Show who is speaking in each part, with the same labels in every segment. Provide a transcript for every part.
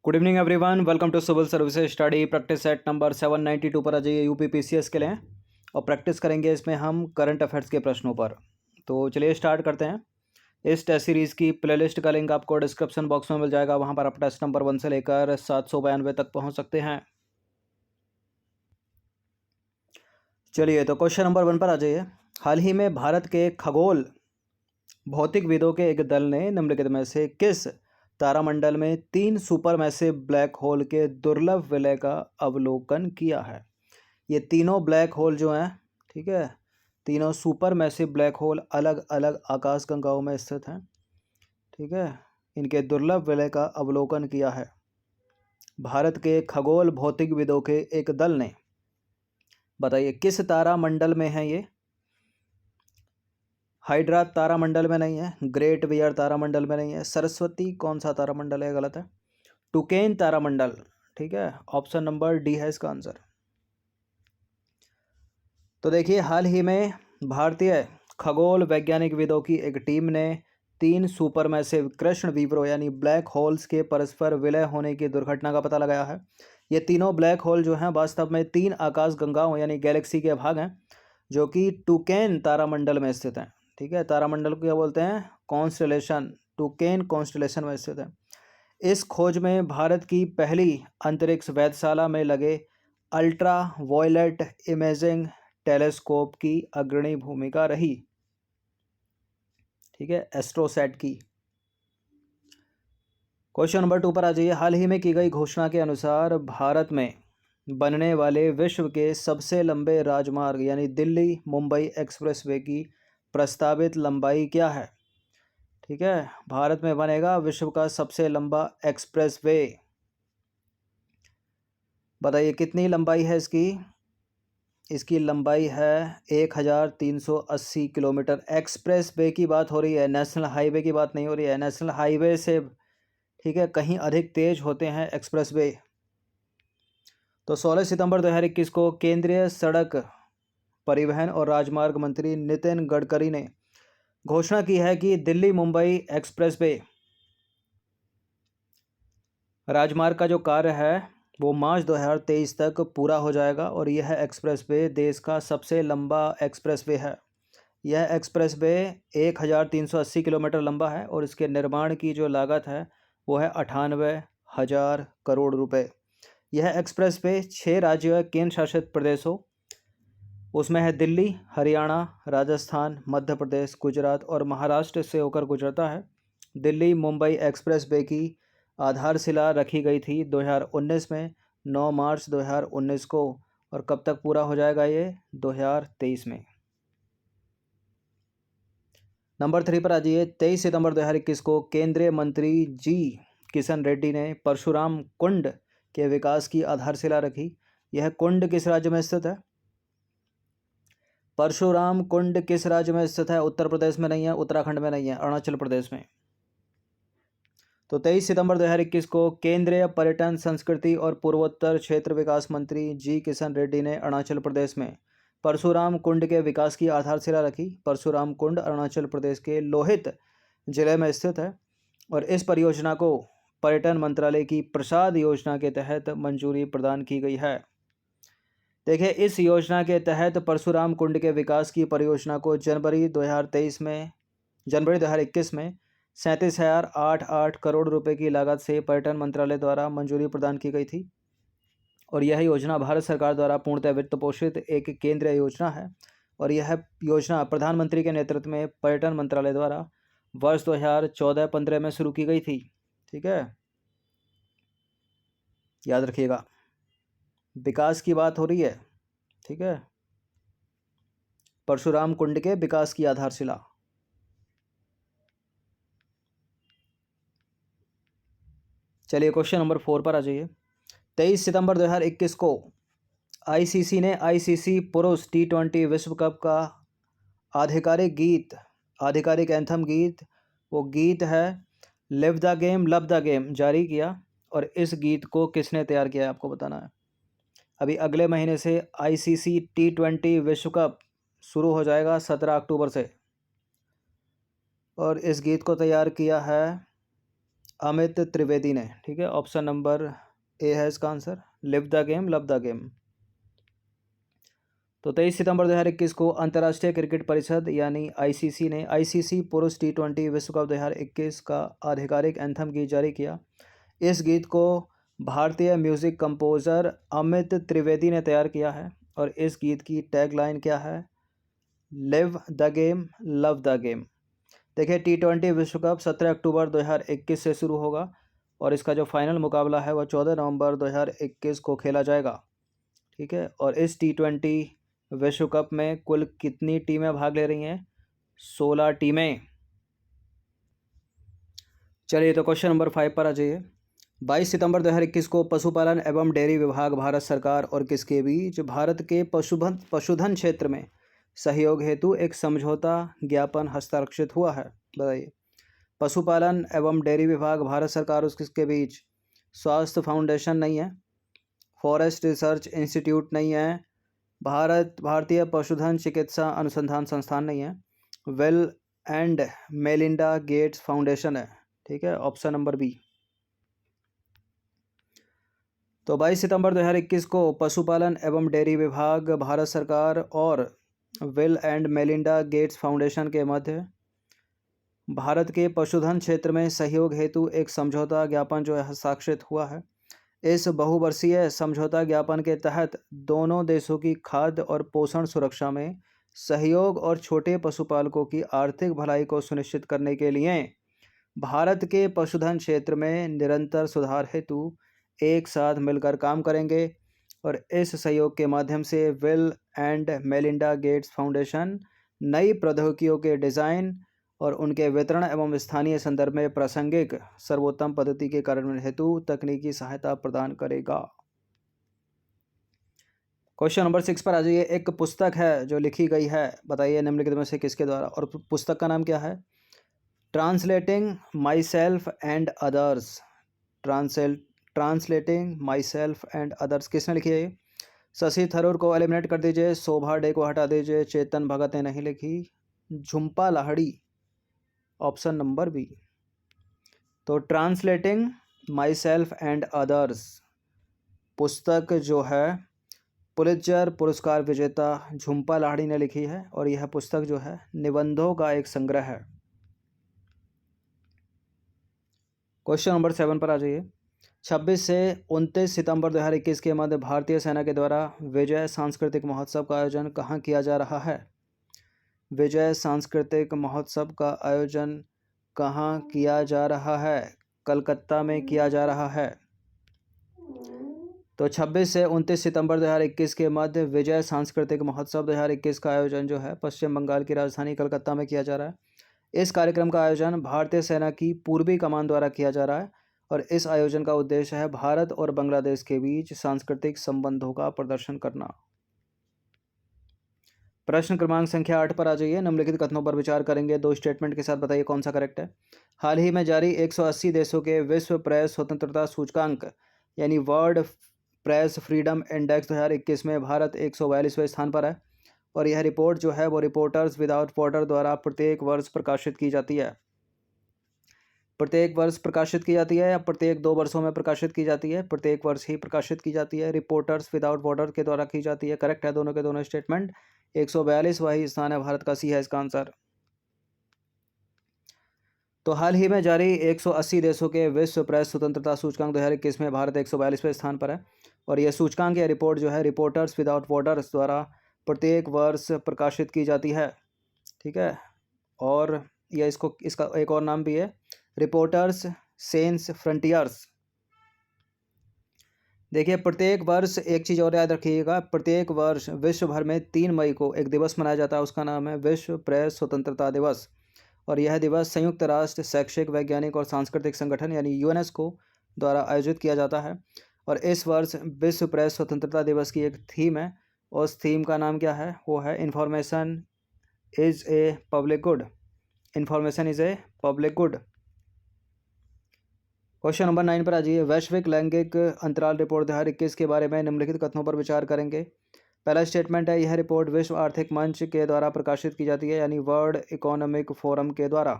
Speaker 1: Good evening everyone, welcome to civil services study practice set number 792 पर आ जाइए। UP PCS के लिए और प्रैक्टिस करेंगे इसमें हम करंट अफेयर्स के प्रश्नों पर। तो चलिए स्टार्ट करते हैं। इस टेस्ट सीरीज़ की प्लेलिस्ट का लिंक आपको डिस्क्रिप्शन बॉक्स में मिल जाएगा, वहाँ पर आप टेस्ट नंबर 1 से लेकर 792 तक पहुँच सकते हैं। चलिए तो क्वेश्चन नंबर 1 पर आ जाइए। हाल ही में भारत के खगोल भौतिकविदों के एक दल ने निम्नलिखित में से किस तारामंडल में 3 सुपर मैसिव ब्लैक होल के दुर्लभ विलय का अवलोकन किया है। ये तीनों ब्लैक होल जो हैं, ठीक है, तीनों सुपर मैसिव ब्लैक होल अलग अलग आकाशगंगाओं में स्थित हैं, ठीक है। इनके दुर्लभ विलय का अवलोकन किया है भारत के खगोल भौतिकविदों के एक दल ने। बताइए किस तारामंडल में है ये। हाइड्रा तारामंडल में नहीं है, ग्रेट बियर तारामंडल में नहीं है, सरस्वती कौन सा तारामंडल है, गलत है, टुकेन तारामंडल, ठीक है, ऑप्शन नंबर डी है इसका आंसर। तो देखिए हाल ही में भारतीय खगोल वैज्ञानिक विदों की एक टीम ने 3 सुपरमैसिव कृष्ण विवरो यानी ब्लैक होल्स के परस्पर विलय होने की दुर्घटना का पता लगाया है। ये तीनों ब्लैक होल जो हैं वास्तव में 3 आकाशगंगाओं यानी गैलेक्सी के भाग हैं जो कि टुकेन तारामंडल में स्थित हैं, ठीक है। तारामंडल को क्या बोलते हैं, कॉन्स्टेलेशन, टुकेन कॉन्स्टेलेशन में स्थित है। इस खोज में भारत की पहली अंतरिक्ष वेधशाला में लगे अल्ट्रा वायलेट इमेजिंग टेलीस्कोप की अग्रणी भूमिका रही, ठीक है, एस्ट्रोसैट की। क्वेश्चन नंबर 2 पर आ जाइए। हाल ही में की गई घोषणा के अनुसार भारत में बनने वाले विश्व के सबसे लंबे राजमार्ग यानी दिल्ली मुंबई एक्सप्रेसवे की प्रस्तावित लंबाई क्या है, ठीक है। भारत में बनेगा विश्व का सबसे लंबा एक्सप्रेसवे। बताइए कितनी लंबाई है इसकी। इसकी लंबाई है 1380 किलोमीटर। एक्सप्रेस वे की बात हो रही है, नेशनल हाईवे की बात नहीं हो रही है। नेशनल हाईवे से, ठीक है, कहीं अधिक तेज होते हैं एक्सप्रेस वे। तो 16 सितंबर 2021 को केंद्रीय सड़क परिवहन और राजमार्ग मंत्री नितिन गडकरी ने घोषणा की है कि दिल्ली मुंबई एक्सप्रेस वे राजमार्ग का जो कार्य है वो मार्च 2023 तक पूरा हो जाएगा और यह एक्सप्रेसवे देश का सबसे लंबा एक्सप्रेसवे है। यह एक्सप्रेसवे 1380 किलोमीटर लंबा है और इसके निर्माण की जो लागत है वो है 98,000 करोड़ रुपए। यह एक्सप्रेसवे 6 राज्यों केंद्र शासित प्रदेशों, उसमें है दिल्ली, हरियाणा, राजस्थान, मध्य प्रदेश, गुजरात और महाराष्ट्र से होकर गुजरता है। दिल्ली मुंबई एक्सप्रेसवे की आधारशिला रखी गई थी 2019 में, 9 मार्च 2019 को, और कब तक पूरा हो जाएगा ये, 2023 में। नंबर 3 पर आ जाइए। 23 सितंबर 2021 को केंद्रीय मंत्री जी किशन रेड्डी ने परशुराम कुंड के विकास की आधारशिला रखी। यह कुंड किस राज्य में स्थित है। परशुराम कुंड किस राज्य में स्थित है। उत्तर प्रदेश में नहीं है, उत्तराखंड में नहीं है, अरुणाचल प्रदेश में। तो 23 सितंबर 2021 को केंद्रीय पर्यटन संस्कृति और पूर्वोत्तर क्षेत्र विकास मंत्री जी किशन रेड्डी ने अरुणाचल प्रदेश में परशुराम कुंड के विकास की आधारशिला रखी। परशुराम कुंड अरुणाचल प्रदेश के लोहित जिले में स्थित है और इस परियोजना को पर्यटन मंत्रालय की प्रसाद योजना के तहत मंजूरी प्रदान की गई है। देखिए इस योजना के तहत परशुराम कुंड के विकास की परियोजना को जनवरी 2021 में 37,088 करोड़ रुपए की लागत से पर्यटन मंत्रालय द्वारा मंजूरी प्रदान की गई थी और यह योजना भारत सरकार द्वारा पूर्णतः वित्त पोषित एक केंद्रीय योजना है और यह योजना प्रधानमंत्री के नेतृत्व में पर्यटन मंत्रालय द्वारा वर्ष 2014-15 में शुरू की गई थी, ठीक है, याद रखिएगा। विकास की बात हो रही है, ठीक है, परशुराम कुंड के विकास की आधारशिला। चलिए क्वेश्चन नंबर 4 पर आ जाइए। 23 सितंबर 2021 को आईसीसी ने आईसीसी पुरुष T20 विश्व कप का आधिकारिक एंथम गीत, वो गीत है live the game love the game, जारी किया और इस गीत को किसने तैयार किया है आपको बताना है। अभी अगले महीने से आईसीसी T20 विश्व कप शुरू हो जाएगा 17 अक्टूबर से और इस गीत को तैयार किया है अमित त्रिवेदी ने। ठीक है, ऑप्शन नंबर ए है इसका answer, live the game, love the game. तो 23 सितंबर 2021 को अंतर्राष्ट्रीय क्रिकेट परिषद यानी आईसीसी ने आईसीसी पुरुष T20 विश्व कप 2021 का आधिकारिक एंथम गीत जारी किया। इस गीत को भारतीय म्यूजिक कंपोजर अमित त्रिवेदी ने तैयार किया है और इस गीत की टैगलाइन क्या है? Live the game, love the game. देखिए, T20 विश्व कप 17 अक्टूबर 2021 से शुरू होगा और इसका जो फाइनल मुकाबला है वह 14 नवंबर 2021 को खेला जाएगा। ठीक है, और इस T20 विश्व कप में कुल कितनी टीमें भाग ले रही हैं? 16 टीमें। चलिए, तो क्वेश्चन नंबर 5 पर आ जाइए। 22 सितंबर 2021 को पशुपालन एवं डेयरी विभाग भारत सरकार और किसके बीच भारत के पशुधन क्षेत्र में सहयोग हेतु एक समझौता ज्ञापन हस्ताक्षरित हुआ है? बताइए। पशुपालन एवं डेयरी विभाग भारत सरकार और किसके बीच? स्वास्थ्य फाउंडेशन नहीं है, फॉरेस्ट रिसर्च इंस्टीट्यूट नहीं है, भारतीय पशुधन चिकित्सा अनुसंधान संस्थान नहीं है, bill and Melinda Gates foundation है। ठीक है, ऑप्शन नंबर बी। तो 22 सितंबर 2021 को पशुपालन एवं डेयरी विभाग भारत सरकार और bill and Melinda Gates foundation के मध्य भारत के पशुधन क्षेत्र में सहयोग हेतु एक समझौता ज्ञापन जो है हस्ताक्षरित हुआ है। इस बहुवर्षीय समझौता ज्ञापन के तहत दोनों देशों की खाद्य और पोषण सुरक्षा में सहयोग और छोटे पशुपालकों की आर्थिक भलाई को सुनिश्चित करने के लिए भारत के पशुधन क्षेत्र में निरंतर सुधार हेतु एक साथ मिलकर काम करेंगे और इस सहयोग के माध्यम से bill and Melinda Gates foundation नई प्रौद्योगिकियों के डिज़ाइन और उनके वितरण एवं स्थानीय संदर्भ में प्रासंगिक सर्वोत्तम पद्धति के कार्यान्वयन हेतु तकनीकी सहायता प्रदान करेगा। क्वेश्चन नंबर 6 पर आ जाइए। एक पुस्तक है जो लिखी गई है, बताइए निम्नलिखित में से किसके द्वारा, और पुस्तक का नाम क्या है? Translating myself and others. Translating myself and others किसने लिखी है? शशि थरूर को एलिमिनेट कर दीजिए, शोभा डे को हटा दीजिए, चेतन भगत ने नहीं लिखी, Jhumpa Lahiri, option number B. तो translating myself and others पुस्तक जो है पुलित्जर पुरस्कार विजेता झुम्पा लाहिड़ी ने लिखी है और यह पुस्तक जो है निबंधों का एक संग्रह है। क्वेश्चन नंबर 7 पर आ जाइए। 26 से 29 सितंबर 2021 के मध्य भारतीय सेना के द्वारा विजय सांस्कृतिक महोत्सव का आयोजन कहाँ किया जा रहा है? विजय सांस्कृतिक महोत्सव का आयोजन कहाँ किया जा रहा है? कलकत्ता में किया जा रहा है। तो 26 से 29 सितंबर 2021 के मध्य विजय सांस्कृतिक महोत्सव 2021 का आयोजन जो है पश्चिम बंगाल की राजधानी कलकत्ता में किया जा रहा है। इस कार्यक्रम का आयोजन भारतीय सेना की पूर्वी कमान द्वारा किया जा रहा है और इस आयोजन का उद्देश्य है भारत और बांग्लादेश के बीच सांस्कृतिक संबंधों का प्रदर्शन करना। प्रश्न क्रमांक संख्या 8 पर आ जाइए। निम्नलिखित कथनों पर विचार करेंगे, दो स्टेटमेंट के साथ बताइए कौन सा करेक्ट है। हाल ही में जारी 180 देशों के विश्व प्रेस स्वतंत्रता सूचकांक यानी वर्ल्ड प्रेस फ्रीडम इंडेक्स 2021 में भारत 142वें स्थान पर है और यह रिपोर्ट जो है वो रिपोर्टर्स विदाउट बॉर्डर द्वारा प्रत्येक वर्ष प्रकाशित की जाती है। प्रत्येक वर्ष प्रकाशित की जाती है या प्रत्येक 2 वर्षों में प्रकाशित की जाती है? प्रत्येक वर्ष ही प्रकाशित की जाती है, रिपोर्टर्स विदाउट बॉर्डर के द्वारा की जाती है। करेक्ट है दोनों के दोनों स्टेटमेंट। 142 वही स्थान है भारत का, सी है इसका आंसर। तो हाल ही में जारी 180 देशों के विश्व प्रेस स्वतंत्रता सूचकांक 2021 में भारत 142वें स्थान पर है और यह सूचकांक या रिपोर्ट जो है रिपोर्टर्स विदाउट बॉर्डर्स द्वारा प्रत्येक वर्ष प्रकाशित की जाती है। ठीक है, और यह इसका एक और नाम भी है, रिपोर्टर्स सेंस फ्रंटियर्स। देखिए, प्रत्येक वर्ष एक चीज़ और याद रखिएगा, प्रत्येक वर्ष विश्व भर में 3 मई को एक दिवस मनाया जाता है, उसका नाम है विश्व प्रेस स्वतंत्रता दिवस और यह दिवस संयुक्त राष्ट्र शैक्षिक वैज्ञानिक और सांस्कृतिक संगठन यानी यूनेस्को द्वारा आयोजित किया जाता है और इस वर्ष विश्व प्रेस स्वतंत्रता दिवस की एक थीम है और उस थीम का नाम क्या है? वो है information is a public good. Information is a public good. Question number 9 पर आ जाइए। वैश्विक लैंगिक अंतराल रिपोर्ट 2021 के बारे में निम्नलिखित कथनों पर विचार करेंगे। पहला स्टेटमेंट है, यह रिपोर्ट विश्व आर्थिक मंच के द्वारा प्रकाशित की जाती है यानी वर्ल्ड इकोनॉमिक फोरम के द्वारा।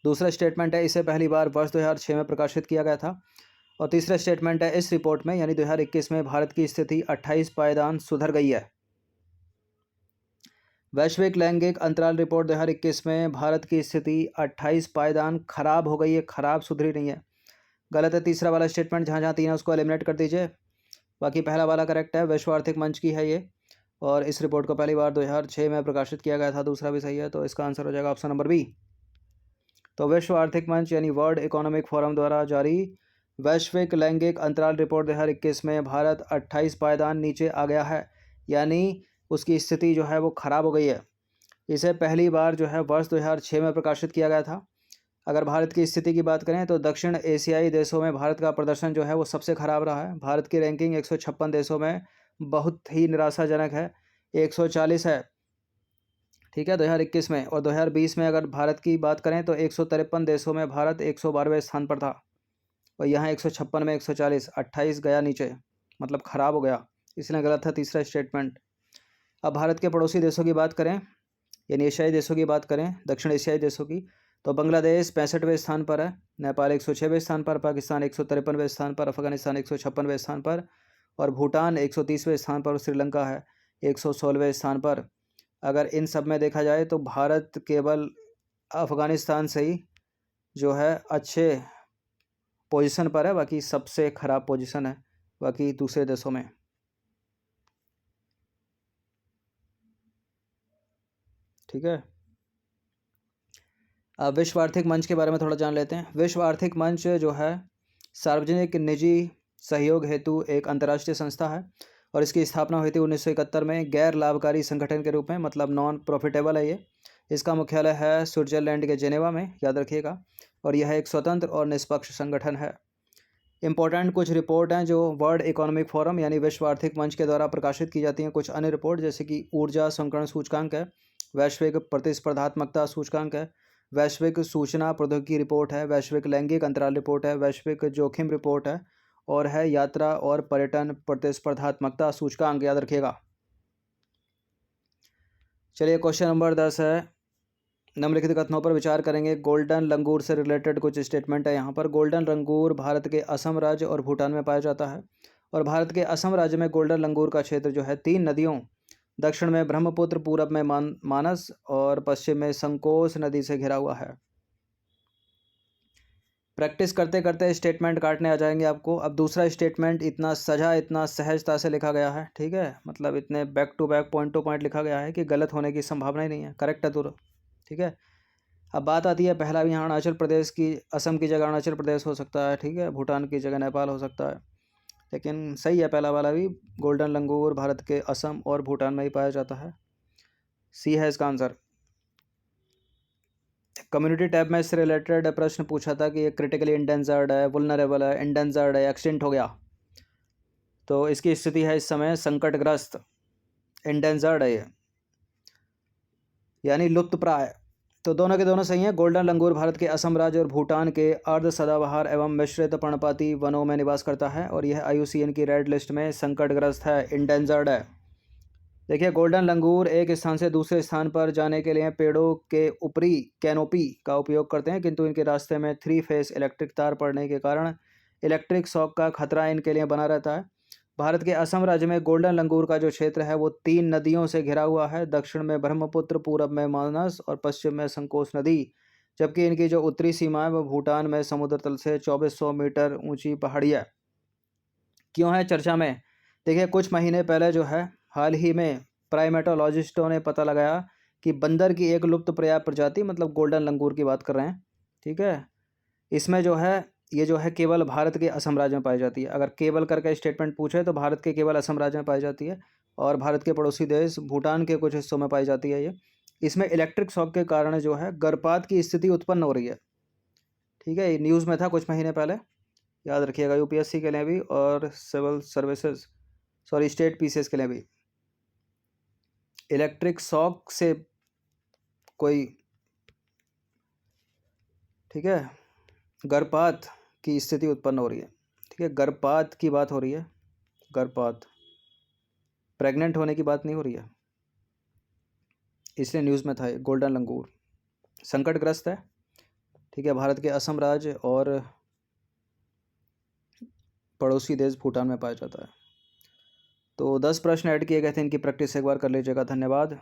Speaker 1: दूसरा स्टेटमेंट है इसे पहली बार वर्ष 2006 में प्रकाशित किया गया था। और तीसरा स्टेटमेंट है इस रिपोर्ट में यानी 2021 में भारत की स्थिति 28 पायदान सुधर गई है। वैश्विक लैंगिक अंतराल रिपोर्ट 2021 में भारत की स्थिति 28 पायदान खराब हो गई है, खराब सुधरी नहीं है। गलत है तीसरा वाला स्टेटमेंट, जहाँ जहाँ तीन है उसको एलिमिनेट कर दीजिए। बाकी पहला वाला करेक्ट है, विश्व आर्थिक मंच की है ये, और इस रिपोर्ट को पहली बार 2006 में प्रकाशित किया गया था। दूसरा भी सही है, तो इसका आंसर हो जाएगा ऑप्शन नंबर बी। तो विश्व आर्थिक मंच यानी वर्ल्ड इकोनॉमिक फोरम द्वारा जारी वैश्विक लैंगिक अंतराल रिपोर्ट 2021 में भारत 28 पायदान नीचे आ गया है, यानी उसकी स्थिति जो है वो खराब हो गई है। इसे पहली बार जो है वर्ष 2006 में प्रकाशित किया गया था। अगर भारत की स्थिति की बात करें तो दक्षिण एशियाई देशों में भारत का प्रदर्शन जो है वो सबसे खराब रहा है। भारत की रैंकिंग 156 देशों में बहुत ही निराशाजनक है, 140 है, ठीक है, 2021 में। और 2020 में अगर भारत की बात करें तो 153 देशों में भारत 112वें स्थान पर था, और यहाँ 156 में 140, 28 गया नीचे, मतलब ख़राब हो गया, इसलिए गलत था तीसरा स्टेटमेंट। अब भारत के पड़ोसी देशों की बात करें यानी एशियाई देशों की बात करें, दक्षिण एशियाई देशों की, तो बांग्लादेश 65वें स्थान पर है, नेपाल 106वें स्थान पर, पाकिस्तान 153वें स्थान पर, अफगानिस्तान 156वें स्थान पर, और भूटान 130वें स्थान पर, और श्रीलंका है 116वें स्थान पर। अगर इन सब में देखा जाए तो भारत केवल अफगानिस्तान से ही जो है अच्छे पोजीशन पर है, बाकी सबसे ख़राब पोजीशन है बाकी दूसरे देशों में, ठीक है। अब विश्व आर्थिक मंच के बारे में थोड़ा जान लेते हैं। विश्व आर्थिक मंच जो है सार्वजनिक निजी सहयोग हेतु एक अंतर्राष्ट्रीय संस्था है, और इसकी स्थापना हुई थी 1971 में गैर लाभकारी संगठन के रूप में, मतलब नॉन प्रॉफिटेबल है ये। इसका मुख्यालय है स्विट्जरलैंड के जेनेवा में, याद रखिएगा, और यह एक स्वतंत्र और निष्पक्ष संगठन है। इंपॉर्टेंट कुछ रिपोर्ट हैं जो वर्ल्ड इकोनॉमिक फोरम यानी विश्व आर्थिक मंच के द्वारा प्रकाशित की जाती हैं। कुछ अन्य रिपोर्ट जैसे कि ऊर्जा संकरण सूचकांक है, वैश्विक प्रतिस्पर्धात्मकता सूचकांक है, वैश्विक सूचना प्रौद्योगिकी रिपोर्ट है, वैश्विक लैंगिक अंतराल रिपोर्ट है, वैश्विक जोखिम रिपोर्ट है, और है यात्रा और पर्यटन प्रतिस्पर्धात्मकता सूचकांक, याद रखिएगा। चलिए क्वेश्चन नंबर 10 है, निम्नलिखित कथनों पर विचार करेंगे। गोल्डन लंगूर से रिलेटेड कुछ स्टेटमेंट है यहाँ पर। गोल्डन लंगूर भारत के असम राज्य और भूटान में पाया जाता है, और भारत के असम राज्य में गोल्डन लंगूर का क्षेत्र जो है 3 नदियों, दक्षिण में ब्रह्मपुत्र, पूरब में मानस, और पश्चिम में संकोश नदी से घिरा हुआ है। प्रैक्टिस करते करते स्टेटमेंट काटने आ जाएंगे आपको। अब दूसरा स्टेटमेंट इतना सजा, इतना सहजता से लिखा गया है, ठीक है, मतलब इतने back to back, point to point लिखा गया है कि गलत होने की संभावना ही नहीं है, करेक्ट है तो, ठीक है। अब बात आती है पहला भी, यहाँ अरुणाचल प्रदेश की, असम की जगह अरुणाचल प्रदेश हो सकता है, ठीक है, भूटान की जगह नेपाल हो सकता है, लेकिन सही है पहला वाला भी। गोल्डन लंगूर भारत के असम और भूटान में ही पाया जाता है, सी है इसका आंसर। कम्युनिटी टैब में इससे रिलेटेड प्रश्न पूछा था कि ये क्रिटिकली इंडेंजर्ड है, वुल्नरेबल है, इंडेंजर्ड है, एक्सटिंक्ट हो गया, तो इसकी स्थिति है इस समय संकटग्रस्त, इंडेंजर्ड है ये, यानी लुप्तप्राय। तो दोनों के दोनों सही हैं। गोल्डन लंगूर भारत के असम राज्य और भूटान के अर्ध सदाबहार एवं मिश्रित पर्णपाती वनों में निवास करता है, और यह IUCN की रेड लिस्ट में संकटग्रस्त है, इंडेंजर्ड है। देखिए, गोल्डन लंगूर एक स्थान से दूसरे स्थान पर जाने के लिए पेड़ों के ऊपरी कैनोपी का उपयोग करते हैं, किंतु इनके रास्ते में 3 फेस इलेक्ट्रिक तार पड़ने के कारण इलेक्ट्रिक शॉक का खतरा इनके लिए बना रहता है। भारत के असम राज्य में गोल्डन लंगूर का जो क्षेत्र है वो 3 नदियों से घिरा हुआ है, दक्षिण में ब्रह्मपुत्र, पूरब में मानस, और पश्चिम में संकोश नदी, जबकि इनकी जो उत्तरी सीमा है वो भूटान में समुद्र तल से 2400 मीटर ऊंची पहाड़ियाँ क्यों है चर्चा में। देखिए, कुछ महीने पहले जो है हाल ही में प्राइमेटोलॉजिस्टों ने पता लगाया कि बंदर की एक लुप्तप्राय प्रजाति, मतलब गोल्डन लंगूर की बात कर रहे हैं, ठीक है, इसमें जो है ये जो है केवल भारत के असम राज्य में पाई जाती है। अगर केवल करके स्टेटमेंट पूछे तो भारत के केवल असम राज्य में पाई जाती है, और भारत के पड़ोसी देश भूटान के कुछ हिस्सों में पाई जाती है ये। इसमें इलेक्ट्रिक शॉक के कारण जो है गर्भपात की स्थिति उत्पन्न हो रही है, ठीक है, ये न्यूज़ में था कुछ महीने पहले, याद रखिएगा, UPSC के लिए भी और civil services, sorry state PCS के लिए भी। इलेक्ट्रिक शॉक से कोई, ठीक है, गर्भपात की स्थिति उत्पन्न हो रही है, ठीक है, गर्भपात की बात हो रही है, गर्भपात, प्रेग्नेंट होने की बात नहीं हो रही है, इसलिए न्यूज़ में था। गोल्डन लंगूर संकटग्रस्त है, ठीक है, भारत के असम राज्य और पड़ोसी देश भूटान में पाया जाता है। तो 10 प्रश्न ऐड किए गए थे, इनकी प्रैक्टिस एक बार कर लीजिएगा। धन्यवाद।